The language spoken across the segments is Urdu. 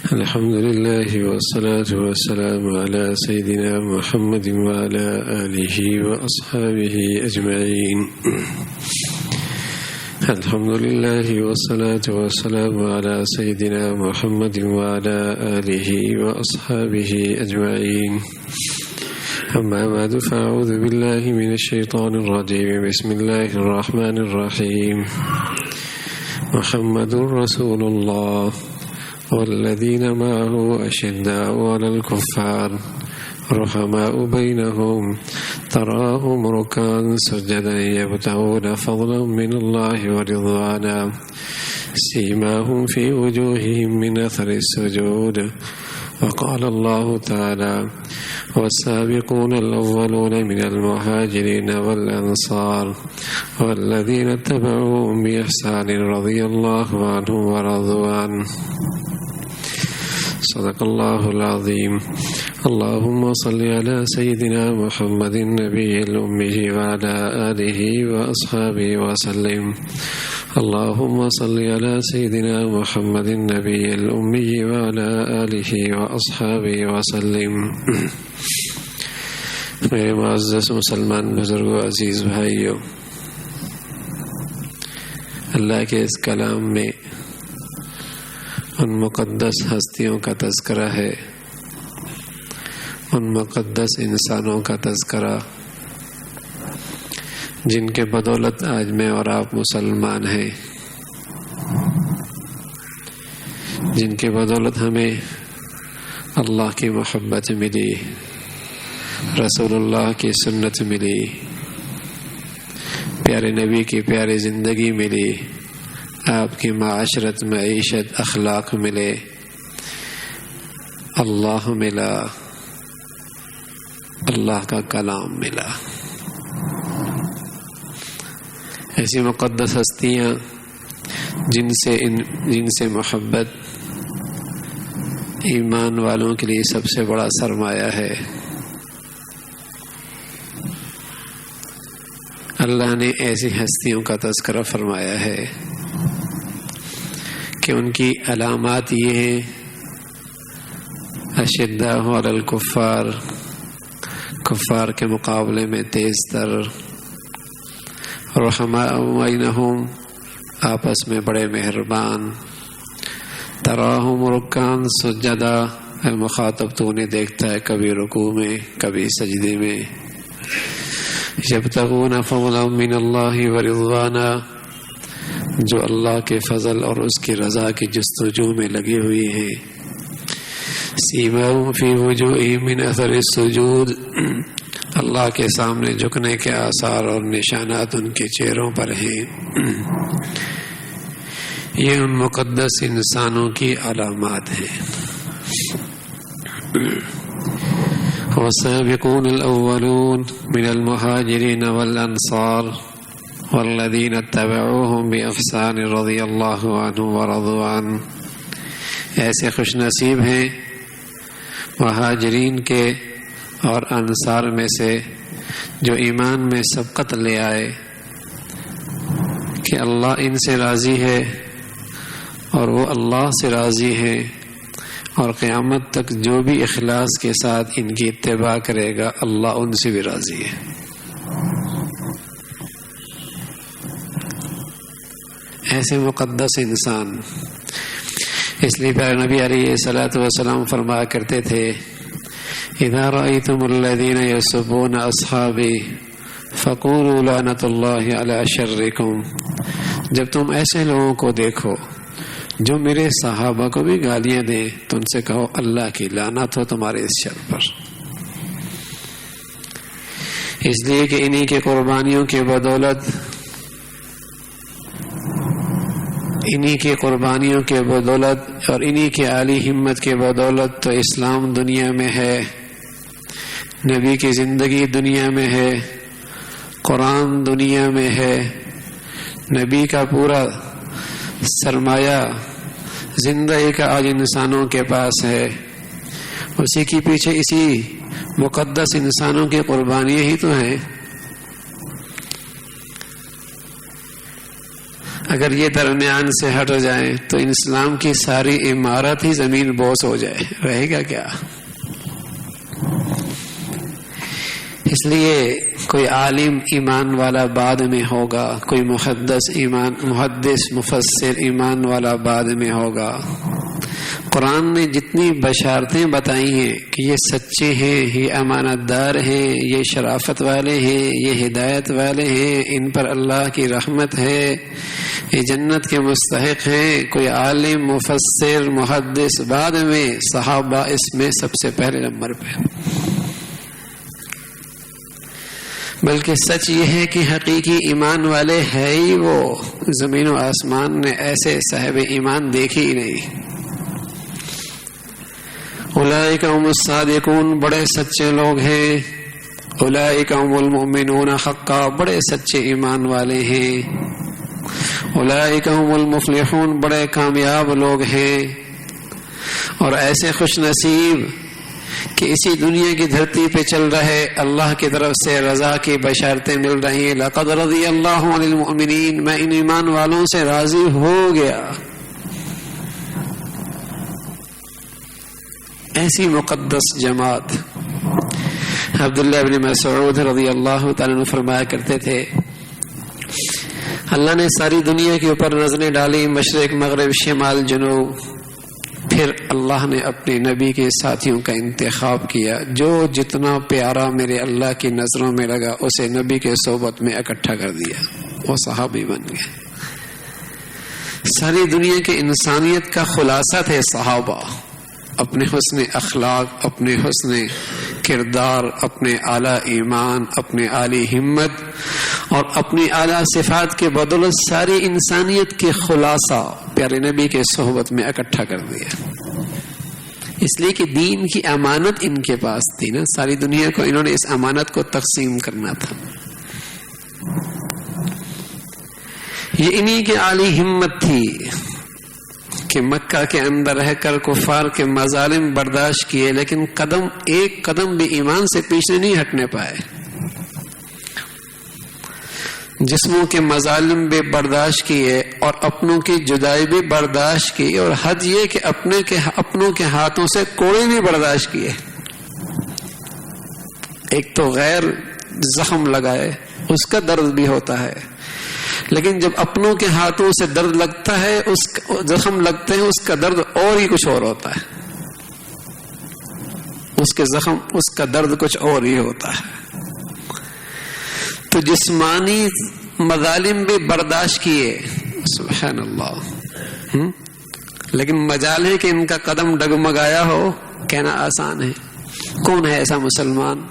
الحمد لله والصلاة والسلام على سيدنا محمد وعلى آله وأصحابه أجمعين. الحمد لله والصلاة والسلام على سيدنا محمد وعلى آله وأصحابه أجمعين. أما بعد فأعوذ بالله من الشيطان الرجيم. بسم الله الرحمن الرحيم. محمد رسول الله والذين معه أشداء على الكفار رحماء بينهم تراهم ركعا سجدا يبتغون فضلا من الله ورضوانا سيماهم في وجوههم من أثر السجود. وقال الله تعالى: والسابقون الأولون من المهاجرين والأنصار والذين اتبعوهم بإحسان رضي الله عنهم ورضوا عنه. صدق الله العظيم. اللهم صل على سيدنا محمد النبي الأمي وعلى آله وأصحابه وسلم. اللهم صل على سيدنا محمد النبي الأمي وعلى آله وأصحابه وسلم. میرے معزز مسلمان بزرگوں، عزیز بھائیوں، اللہ کے اس کلام میں ان مقدس ہستیوں کا تذکرہ ہے، ان مقدس انسانوں کا تذکرہ جن کے بدولت آج میں اور آپ مسلمان ہیں، جن کے بدولت ہمیں اللہ کی محبت ملی، رسول اللہ کی سنت ملی، پیارے نبی کی پیاری زندگی ملی، آپ کی معاشرت، معیشت، اخلاق ملے، اللہ ملا، اللہ کا کلام ملا۔ ایسی مقدس ہستیاں جن سے محبت ایمان والوں کے لیے سب سے بڑا سرمایہ ہے۔ اللہ نے ایسی ہستیوں کا تذکرہ فرمایا ہے کہ ان کی علامات یہ ہیں: اشداء علی الکفار، کفار کے مقابلے میں تیز تر، رحماء بینہم، آپس میں بڑے مہربان، تراہم رکعا سجدا، اے مخاطب تو انہیں دیکھتا ہے کبھی رکوع میں کبھی سجدے میں، یبتغون فضلا من اللہ ورضوانا، جو اللہ کے فضل اور اس کی رضا کی جستجو میں لگی ہوئی ہیں، سیماہم فی وجوہہم من اثر السجود، اللہ کے سامنے جھکنے کے آثار اور نشانات ان کے چہروں پر ہیں۔ یہ ان مقدس انسانوں کی علامات ہیں۔ والسابقون الأولون من المهاجرين والأنصار والذين اتبعوهم بإحسان رضي الله عنهم ورضوا عنه، ایسے خوش نصیب ہیں مہاجرین کے اور انصار میں سے جو ایمان میں سبقت لے آئے کہ اللہ ان سے راضی ہے اور وہ اللہ سے راضی ہیں، اور قیامت تک جو بھی اخلاص کے ساتھ ان کی اتباع کرے گا اللہ ان سے بھی راضی ہے۔ ایسے مقدس انسان، اس لیے پیارے نبی علیہ الصلوۃ والسلام فرمایا کرتے تھے: اذا رأيتم الذين يسبون اصحابي فقولوا لعنة الله على شركم، جب تم ایسے لوگوں کو دیکھو جو میرے صحابہ کو بھی گالیاں دیں تو ان سے کہو اللہ کی لعنت ہو تمہارے اس شر پر، اس لیے کہ انہی کے قربانیوں کی بدولت، انہی کی قربانیوں کے بدولت اور انہی کی عالی ہمت کے بدولت تو اسلام دنیا میں ہے، نبی کی زندگی دنیا میں ہے، قرآن دنیا میں ہے، نبی کا پورا سرمایہ زندگی کا آج انسانوں کے پاس ہے، اسی کے پیچھے اسی مقدس انسانوں کی قربانیاں ہی تو ہیں۔ اگر یہ درمیان سے ہٹ جائیں تو اسلام کی ساری عمارت ہی زمین بوس ہو جائے، رہے گا کیا؟ اس لیے کوئی عالم ایمان والا بعد میں ہوگا، کوئی محدث مفسر ایمان والا بعد میں ہوگا۔ قرآن نے جتنی بشارتیں بتائی ہیں کہ یہ سچے ہیں، یہ امانت دار ہیں، یہ شرافت والے ہیں، یہ ہدایت والے ہیں، ان پر اللہ کی رحمت ہے، یہ جنت کے مستحق ہیں، کوئی عالم مفسر محدث بعد میں، صحابہ اس میں سب سے پہلے نمبر پہ۔ بلکہ سچ یہ ہے کہ حقیقی ایمان والے ہے ہی وہ، زمین و آسمان نے ایسے صاحب ایمان دیکھی ہی نہیں۔ اولئک هم الصادقون، بڑے سچے لوگ ہیں۔ اولئک هم المؤمنون حقا، بڑے سچے ایمان والے ہیں۔ اولئک هم المفلحون، بڑے کامیاب لوگ ہیں۔ اور ایسے خوش نصیب کہ اسی دنیا کی دھرتی پہ چل رہے اللہ کی طرف سے رضا کی بشارتیں مل رہی ہیں۔ لقد رضی اللہ عن المؤمنین، میں ان ایمان والوں سے راضی ہو گیا۔ ایسی مقدس جماعت۔ عبداللہ بن مسعود رضی اللہ تعالیٰ عنہ فرمایا کرتے تھے، اللہ نے ساری دنیا کے اوپر نظریں ڈالی، مشرق مغرب شمال جنوب، پھر اللہ نے اپنے نبی کے ساتھیوں کا انتخاب کیا، جو جتنا پیارا میرے اللہ کی نظروں میں لگا اسے نبی کے صحبت میں اکٹھا کر دیا، وہ صحابی بن گئے۔ ساری دنیا کے انسانیت کا خلاصہ تھے صحابہ، اپنے حسن اخلاق، اپنے حسن کردار، اپنے اعلیٰ ایمان، اپنے عالی ہمت اور اپنی اعلیٰ صفات کے بدولت ساری انسانیت کے خلاصہ پیارے نبی کے صحبت میں اکٹھا کر دیا۔ اس لیے کہ دین کی امانت ان کے پاس تھی نا، ساری دنیا کو انہوں نے اس امانت کو تقسیم کرنا تھا۔ یہ انہی کی عالی ہمت تھی کہ مکہ کے اندر رہ کر کفار کے مظالم برداشت کیے، لیکن ایک قدم بھی ایمان سے پیچھے نہیں ہٹنے پائے۔ جسموں کے مظالم بھی برداشت کیے اور اپنوں کی جدائی بھی برداشت کی، اور حد یہ کہ اپنوں کے ہاتھوں سے کوڑے بھی برداشت کیے۔ ایک تو غیر زخم لگائے، اس کا درد بھی ہوتا ہے، لیکن جب اپنوں کے ہاتھوں سے درد لگتا ہے، زخم لگتے ہیں، اس کا درد اور ہی کچھ اور ہوتا ہے، اس کا درد کچھ اور ہی ہوتا ہے۔ تو جسمانی مظالم بھی برداشت کیے، سبحان اللہ، لیکن مجال ہے کہ ان کا قدم ڈگمگایا ہو، کہنا آسان ہے۔ کون ہے ایسا مسلمان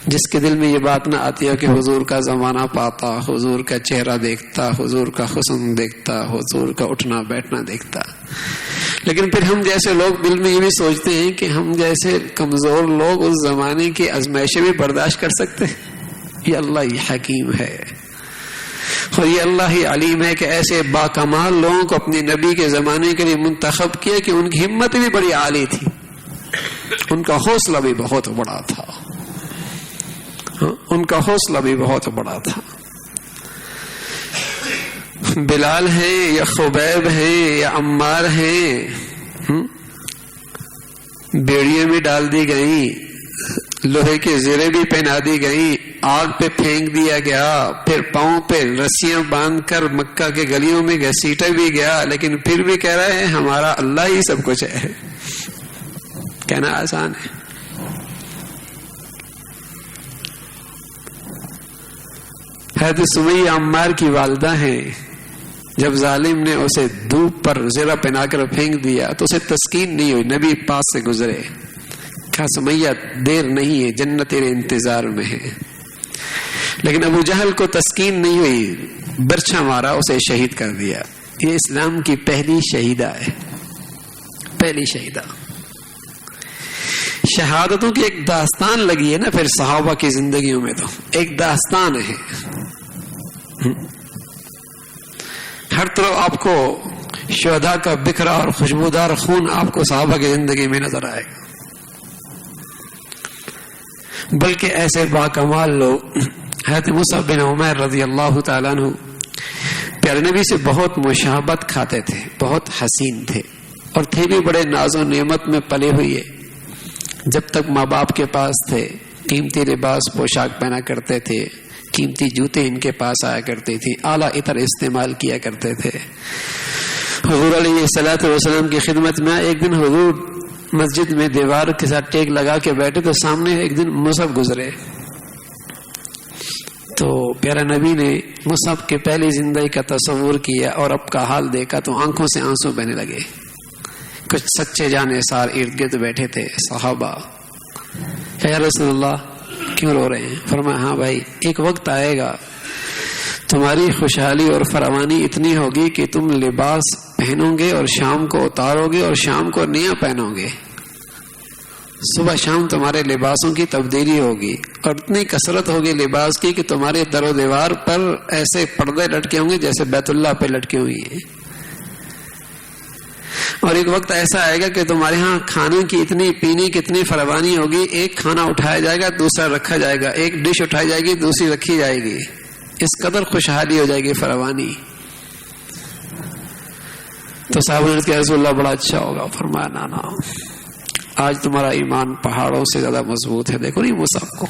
جس کے دل میں یہ بات نہ آتی ہے کہ حضور کا زمانہ پاتا، حضور کا چہرہ دیکھتا، حضور کا حسن دیکھتا، حضور کا اٹھنا بیٹھنا دیکھتا؟ لیکن پھر ہم جیسے لوگ دل میں یہ بھی سوچتے ہیں کہ ہم جیسے کمزور لوگ اس زمانے کی آزمائشیں بھی برداشت کر سکتے ہیں۔ یہ اللہ ہی حکیم ہے، اور یہ اللہ ہی علیم ہے کہ ایسے باکمال لوگوں کو اپنے نبی کے زمانے کے لیے منتخب کیا کہ ان کی ہمت بھی بڑی عالی تھی، ان کا حوصلہ بھی بہت بڑا تھا، ان کا حوصلہ بھی بہت بڑا تھا۔ بلال ہیں یا خبیب ہیں یا عمار ہیں، بیڑیاں بھی ڈال دی گئیں، لوہے کے زرے بھی پہنا دی گئیں، آگ پہ پھینک دیا گیا، پھر پاؤں پہ رسیاں باندھ کر مکہ کے گلیوں میں گھسیٹا بھی گیا، لیکن پھر بھی کہہ رہا ہے ہمارا اللہ ہی سب کچھ ہے۔ کہنا آسان ہے۔ حضرت سمیہ عمار کی والدہ ہیں، جب ظالم نے اسے دھوپ پر زرہ پہنا کر پھینک دیا تو اسے تسکین نہیں ہوئی، نبی پاس سے گزرے، کہا سمیہ دیر نہیں ہے، جنت تیرے انتظار میں ہے۔ لیکن ابو جہل کو تسکین نہیں ہوئی، برچھا مارا، اسے شہید کر دیا۔ یہ اسلام کی پہلی شہیدہ ہے، پہلی شہیدہ۔ شہادتوں کی ایک داستان لگی ہے نا پھر صحابہ کی زندگیوں میں، تو ایک داستان ہے۔ ہر طرف آپ کو شہداء کا بکھرا اور خوشبودار خون آپ کو صحابہ کی زندگی میں نظر آئے گا۔ بلکہ ایسے باکمال لوگ، حضرت مصعب بن عمیر رضی اللہ تعالیٰ عنہ پیارے نبی سے بہت مشابہت کھاتے تھے، بہت حسین تھے، اور تھے بھی بڑے ناز و نعمت میں پلے ہوئے. جب تک ماں باپ کے پاس تھے قیمتی لباس پوشاک پہنا کرتے تھے، قیمتی جوتے ان کے پاس آیا کرتے تھے، اعلیٰ عطر استعمال کیا کرتے تھے. حضور علیہ الصلوۃ والسلام کی خدمت میں ایک دن حضور مسجد میں دیوار کے ساتھ ٹیک لگا کے بیٹھے تو سامنے ایک دن مصعب گزرے. تو پیارا نبی نے مصعب کے پہلی زندگی کا تصور کیا اور اب کا حال دیکھا تو آنکھوں سے آنسو بہنے لگے. کچھ سچے جانے سار ارد گرد بیٹھے تھے صحابہ. یا رسول اللہ کیوں رو رہے ہیں؟ فرمایا ہاں بھائی، ایک وقت آئے گا تمہاری خوشحالی اور فراوانی اتنی ہوگی کہ تم لباس پہنو گے اور شام کو اتارو گے اور شام کو نیا پہنو گے. صبح شام تمہارے لباسوں کی تبدیلی ہوگی اور اتنی کثرت ہوگی لباس کی کہ تمہارے در و دیوار پر ایسے پردے لٹکے ہوں گے جیسے بیت اللہ پہ لٹکے ہوئی ہیں. اور ایک وقت ایسا آئے گا کہ تمہارے ہاں کھانے کی اتنی پینے کی اتنی فراوانی ہوگی، ایک کھانا اٹھایا جائے گا دوسرا رکھا جائے گا، ایک ڈش اٹھائی جائے گی دوسری رکھی جائے گی. اس قدر خوشحالی ہو جائے گی، فراوانی. تو صحابہ نے کہا رسول اللہ بڑا اچھا ہوگا. فرمایا نا آج تمہارا ایمان پہاڑوں سے زیادہ مضبوط ہے. دیکھو نہیں مصعب کو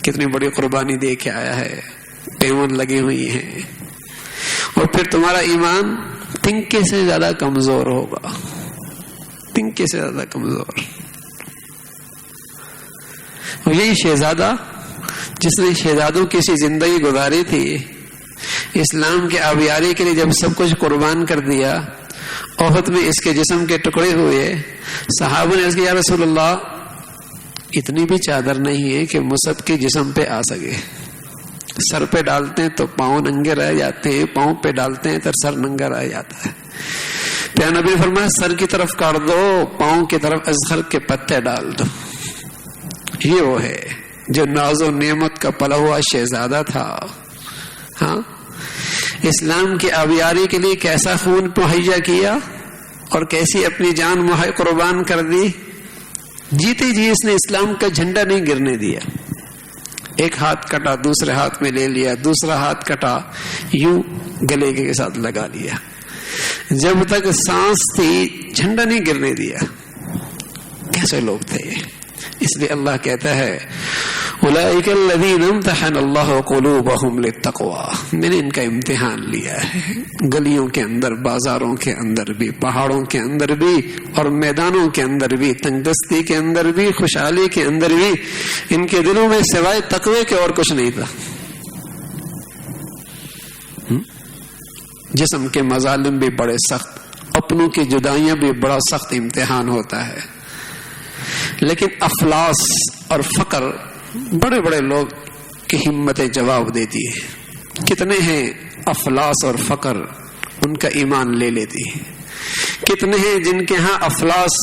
کتنی بڑی قربانی دے کے آیا ہے، پیمن لگی ہوئی ہیں، اور پھر تمہارا ایمان تنکے سے زیادہ کمزور ہوگا، تنکے سے زیادہ کمزور. اور یہی شہزادہ جس نے شہزادوں کی سی زندگی گزاری تھی، اسلام کے آبیاری کے لیے جب سب کچھ قربان کر دیا، احد میں اس کے جسم کے ٹکڑے ہوئے، صحابہ نے عرض کیا یا رسول اللہ اتنی بھی چادر نہیں ہے کہ مصعب کے جسم پہ آ سکے. سر پہ ڈالتے ہیں تو پاؤں ننگے رہ جاتے ہیں، پاؤں پہ ڈالتے ہیں تو سر ننگا رہ جاتا ہے. پیارے نبی نے فرمایا سر کی طرف کاٹ دو، پاؤں کی طرف ازخر کے پتے ڈال دو. یہ وہ ہے جو ناز و نعمت کا پلا ہوا شہزادہ تھا. ہاں، اسلام کی آبیاری کے لیے کیسا خون مہیا کیا اور کیسی اپنی جان قربان کر دی. جیتے جی اس نے اسلام کا جھنڈا نہیں گرنے دیا. ایک ہاتھ کٹا دوسرے ہاتھ میں لے لیا، دوسرا ہاتھ کٹا یوں گلے کے ساتھ لگا لیا. جب تک سانس تھی جھنڈا نہیں گرنے دیا. کیسے لوگ تھے؟ اس لیے اللہ کہتا ہے اولئک الذین امتحن اللہ قلوبہم للتقوی. میں نے ان کا امتحان لیا ہے، گلیوں کے اندر، بازاروں کے اندر بھی، پہاڑوں کے اندر بھی، اور میدانوں کے اندر بھی، تنگ دستی کے اندر بھی، خوشحالی کے اندر بھی. ان کے دلوں میں سوائے تقوی کے اور کچھ نہیں تھا. جسم کے مظالم بھی بڑے سخت، اپنوں کی جدائیاں بھی بڑا سخت امتحان ہوتا ہے، لیکن افلاس اور فقر بڑے بڑے لوگ کی ہمتیں جواب دیتی ہے. کتنے ہیں افلاس اور فقر ان کا ایمان لے لیتی ہے. کتنے ہیں جن کے ہاں افلاس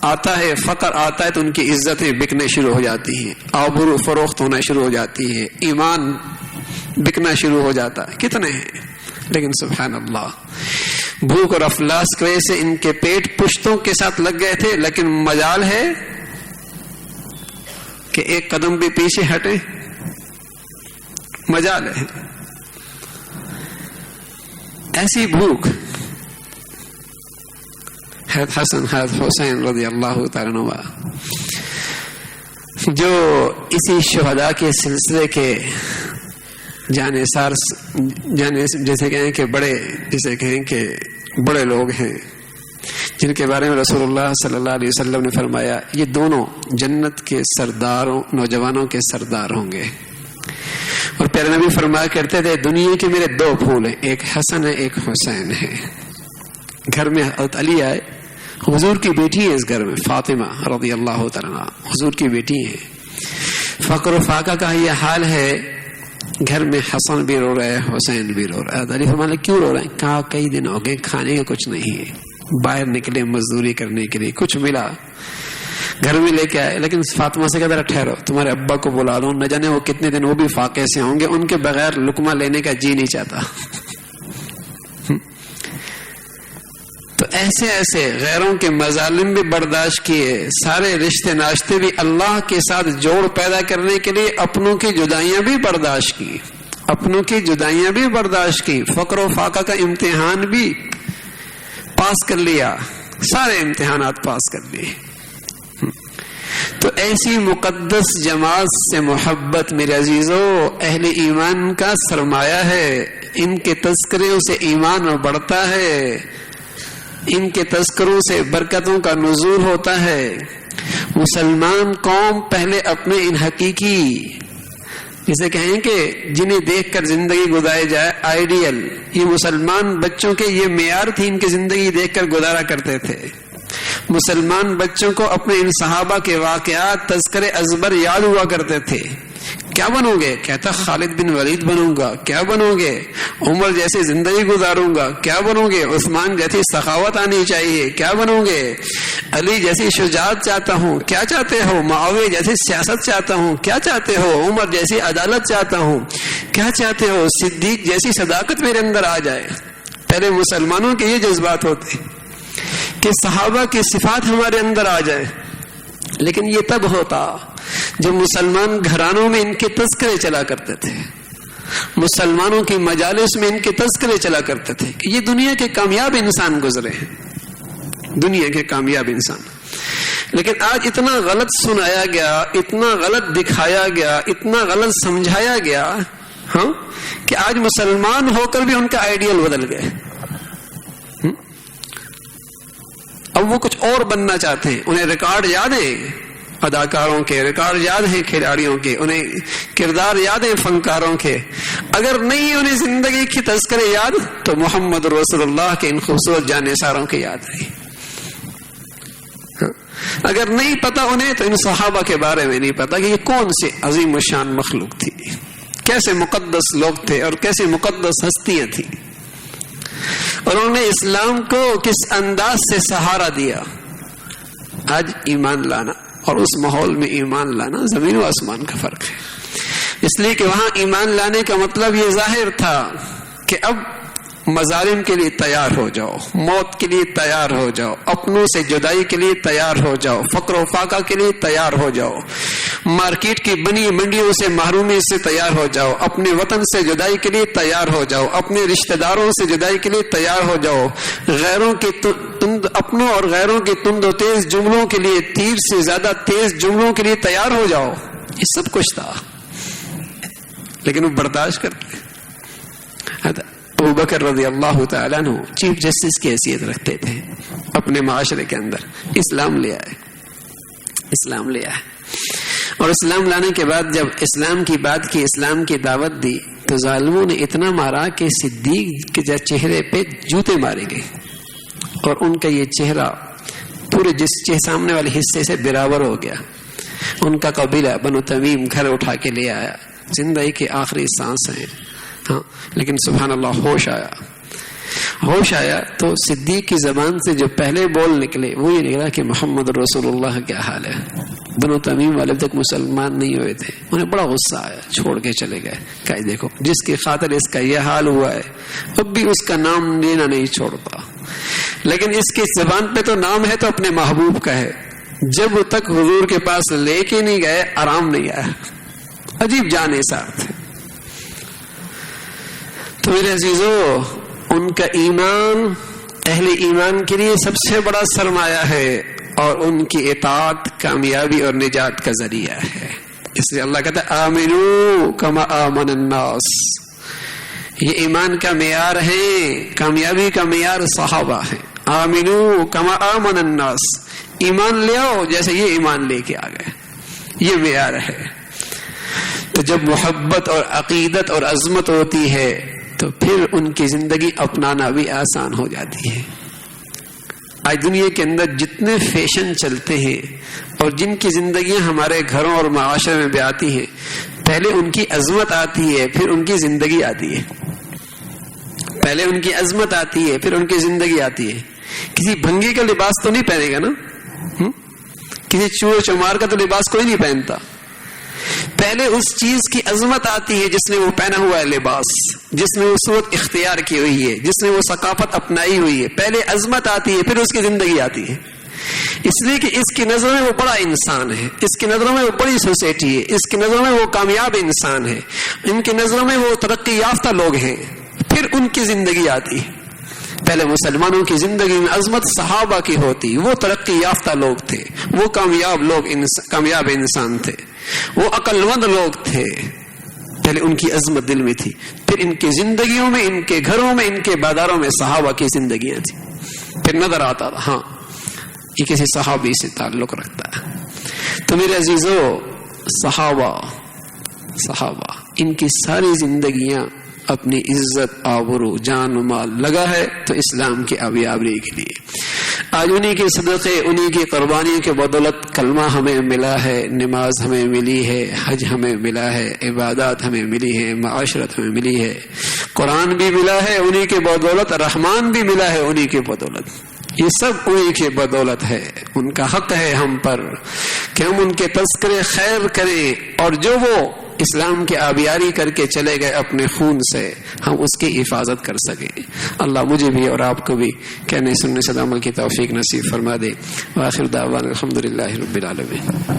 آتا ہے، فقر آتا ہے تو ان کی عزتیں بکنے شروع ہو جاتی ہیں، آبرو فروخت ہونا شروع ہو جاتی ہے، ایمان بکنا شروع ہو جاتا ہے. کتنے ہیں، لیکن سبحان اللہ بھوک اور افلاس کی وجہ سے ان کے پیٹ پشتوں کے ساتھ لگ گئے تھے، لیکن مجال ہے کہ ایک قدم بھی پیچھے ہٹے. مجال ہے. ایسی بھوک حضرت حسن حضرت حسین رضی اللہ تعالیٰ عنہ جو اسی شہداء کے سلسلے کے جانثار جیسے کہیں کہ بڑے لوگ ہیں، جن کے بارے میں رسول اللہ صلی اللہ علیہ وسلم نے فرمایا یہ دونوں جنت کے سرداروں، نوجوانوں کے سردار ہوں گے. اور پیارے نبی فرمایا کرتے تھے دنیا کے میرے دو پھول ہیں، ایک حسن ہے ایک حسین ہے. گھر میں حضرت علی آئے، حضور کی بیٹی ہے اس گھر میں، فاطمہ رضی اللہ تعالیٰ حضور کی بیٹی ہے. فقر و فاقہ کا یہ حال ہے، گھر میں حسن بھی رو رہا ہے حسین بھی رو رہا ہے. علی فرمایا کیوں رو رہے ہیں؟ کہا کئی دن ہو گئے کھانے کا کچھ نہیں ہے، باہر نکلے مزدوری کرنے کے لیے، کچھ ملا گھر میں لے کے آئے. لیکن فاطمہ سے کہا ٹھہرو تمہارے ابا کو بلا لو، نہ جانے وہ کتنے دن وہ بھی فاقے سے ہوں گے، ان کے بغیر لقمہ لینے کا جی نہیں چاہتا. تو ایسے ایسے غیروں کے مظالم بھی برداشت کیے، سارے رشتے ناشتے بھی اللہ کے ساتھ جوڑ پیدا کرنے کے لیے اپنوں کی جدائیاں بھی برداشت کی، اپنوں کی جدائیاں بھی برداشت کی, فقر و فاقہ کا امتحان بھی پاس کر لیا, سارے امتحانات پاس کر لیے. تو ایسی مقدس جماعت سے محبت میرے عزیزو اہل ایمان کا سرمایہ ہے. ان کے تذکروں سے ایمان بڑھتا ہے, ان کے تذکروں سے برکتوں کا نزول ہوتا ہے. مسلمان قوم پہلے اپنے ان حقیقی, جسے کہیں کہ جنہیں دیکھ کر زندگی گزاری جائے, آئیڈیل, یہ مسلمان بچوں کے یہ معیار تھی, ان کی زندگی دیکھ کر گزارا کرتے تھے. مسلمان بچوں کو اپنے ان صحابہ کے واقعات تذکرے ازبر یاد ہوا کرتے تھے. کیا بنو گے؟ کہتا خالد بن ولید بنوں گا. کیا بنو گے؟ عمر جیسی زندگی گزاروں گا. کیا بنو گے؟ عثمان جیسی سخاوت آنی چاہیے. کیا بنو گے؟ علی جیسی شجاعت چاہتا ہوں. کیا چاہتے ہو؟ معاویہ جیسی سیاست چاہتا ہوں. کیا چاہتے ہو؟ عمر جیسی عدالت چاہتا ہوں. کیا چاہتے ہو؟ صدیق جیسی صداقت میرے اندر آ جائے. پہلے مسلمانوں کے یہ جذبات ہوتے کہ صحابہ کی صفات ہمارے اندر آ جائے. لیکن یہ تب ہوتا جب مسلمان گھرانوں میں ان کے تذکرے چلا کرتے تھے, مسلمانوں کی مجالس میں ان کے تذکرے چلا کرتے تھے کہ یہ دنیا کے کامیاب انسان گزرے ہیں, دنیا کے کامیاب انسان. لیکن آج اتنا غلط سنایا گیا, اتنا غلط دکھایا گیا, اتنا غلط سمجھایا گیا, ہاں, کہ آج مسلمان ہو کر بھی ان کا آئیڈیل بدل گئے. اب وہ کچھ اور بننا چاہتے ہیں. انہیں ریکارڈ یاد ہیں اداکاروں کے, ریکارڈ یاد ہیں کھلاڑیوں کے, انہیں کردار یاد ہیں فنکاروں کے. اگر نہیں انہیں زندگی کی تذکرے یاد تو محمد رسول اللہ کے ان خوبصورت جانثاروں کے یاد رہی. اگر نہیں پتا انہیں تو ان صحابہ کے بارے میں نہیں پتا کہ یہ کون سے عظیم الشان مخلوق تھی, کیسے مقدس لوگ تھے اور کیسے مقدس ہستیاں تھیں, اور انہوں نے اسلام کو کس انداز سے سہارا دیا. آج ایمان لانا اور اس ماحول میں ایمان لانا زمین و آسمان کا فرق ہے. اس لیے کہ وہاں ایمان لانے کا مطلب یہ ظاہر تھا کہ اب مظالم کے لیے تیار ہو جاؤ, موت کے لیے تیار ہو جاؤ, اپنوں سے جدائی کے لیے تیار ہو جاؤ, فقر و فاقہ کے لیے تیار ہو جاؤ, مارکیٹ کی بنی منڈیوں سے محرومی سے تیار ہو جاؤ, اپنے وطن سے جدائی کے لیے تیار ہو جاؤ, اپنے رشتہ داروں سے جدائی کے لیے تیار ہو جاؤ, غیروں کے اپنوں اور غیروں کے تند و تیز جملوں کے لیے, تیر سے زیادہ تیز جملوں کے لیے تیار ہو جاؤ. یہ سب کچھ تھا, لیکن وہ برداشت کرتے. ابو بکر رضی اللہ تعالیٰ عنہ چیف جسٹس کی حیثیت رکھتے تھے اپنے معاشرے کے اندر. اسلام لے آئے, اسلام لے آئے, اور اسلام لانے کے بعد جب اسلام کی بات کی, اسلام کی دعوت دی, تو ظالموں نے اتنا مارا کہ صدیق کے چہرے پہ جوتے مارے گئے, اور ان کا یہ چہرہ پورے جس سامنے والے حصے سے برابر ہو گیا. ان کا قبیلہ بنو تمیم گھر اٹھا کے لے آیا. زندگی کی آخری سانس ہیں, ہاں, لیکن سبحان اللہ ہوش آیا. ہوش آیا تو صدیق کی زبان سے جو پہلے بول نکلے وہ یہ نکلا کہ محمد رسول اللہ کیا حال ہے. بنو تمیم والے تک مسلمان نہیں ہوئے تھے, انہیں بڑا غصہ آیا, چھوڑ کے چلے گئے. کہ دیکھو جس کی خاطر اس کا یہ حال ہوا ہے اب بھی اس کا نام لینا نہیں چھوڑتا, لیکن اس کی زبان پہ تو نام ہے تو اپنے محبوب کا ہے. جب تک حضور کے پاس لے کے نہیں گئے آرام نہیں آیا. عجیب جان ساتھ. تو میرے عزیزو, ان کا ایمان اہل ایمان کے لیے سب سے بڑا سرمایہ ہے, اور ان کی اطاعت کامیابی اور نجات کا ذریعہ ہے. اس لیے اللہ کہتا ہے آمنو کما آمن الناس. یہ ایمان کا معیار ہے, کامیابی کا معیار صحابہ ہے. آمنو کما آمن الناس, ایمان لے آؤ جیسے یہ ایمان لے کے آ گئے, یہ معیار ہے. تو جب محبت اور عقیدت اور عظمت ہوتی ہے تو پھر ان کی زندگی اپنانا بھی آسان ہو جاتی ہے. آج دنیا کے اندر جتنے فیشن چلتے ہیں اور جن کی زندگیاں ہمارے گھروں اور معاشرے میں بھی آتی ہیں, پہلے ان کی عظمت آتی ہے پھر ان کی زندگی آتی ہے. پہلے ان کی عظمت آتی ہے پھر ان کی زندگی آتی ہے. کسی بھنگی کا لباس تو نہیں پہنے گا نا, کسی چور چمار کا تو لباس کوئی نہیں پہنتا. پہلے اس چیز کی عظمت آتی ہے جس نے وہ پہنا ہوا ہے لباس, جس نے وہ صورت اختیار کی ہوئی ہے, جس نے وہ ثقافت اپنائی ہوئی ہے. پہلے عظمت آتی ہے پھر اس کی زندگی آتی ہے. اس لیے کہ اس کی نظروں میں وہ بڑا انسان ہے، اس کی نظروں میں وہ بڑی سوسائٹی ہے، اس کی نظروں میں وہ کامیاب انسان ہے، ان کی نظروں میں وہ ترقی یافتہ لوگ ہیں. پھر ان کی زندگی آتی ہے. پہلے مسلمانوں کی زندگی میں عظمت صحابہ کی ہوتی، وہ ترقی یافتہ لوگ تھے، وہ کامیاب انسان تھے، وہ عقل مند لوگ تھے. پہلے ان کی عظمت دل میں تھی، پھر ان کی زندگیوں میں، ان کے گھروں میں، ان کے بازاروں میں صحابہ کی زندگیاں تھیں. پھر نظر آتا تھا ہاں یہ کسی صحابی سے تعلق رکھتا ہے. تو میرے عزیزو، صحابہ ان کی ساری زندگیاں اپنی عزت، آبرو، جان و مال لگا ہے تو اسلام کی آبیاری کے لیے. آج انہی کے صدقے، انہی کی قربانی کے بدولت کلمہ ہمیں ملا ہے، نماز ہمیں ملی ہے، حج ہمیں ملا ہے، عبادات ہمیں ملی ہے، معاشرت ہمیں ملی ہے، قرآن بھی ملا ہے انہی کے بدولت، رحمان بھی ملا ہے انہی کے بدولت. یہ سب انہی کے بدولت ہے. ان کا حق ہے ہم پر کہ ہم ان کے تذکرے خیر کریں، اور جو وہ اسلام کی آبیاری کر کے چلے گئے اپنے خون سے، ہم اس کی حفاظت کر سکیں. اللہ مجھے بھی اور آپ کو بھی کہنے سننے سے عمل کی توفیق نصیب فرما دے. وآخر دعوانا الحمدللہ رب العالمین.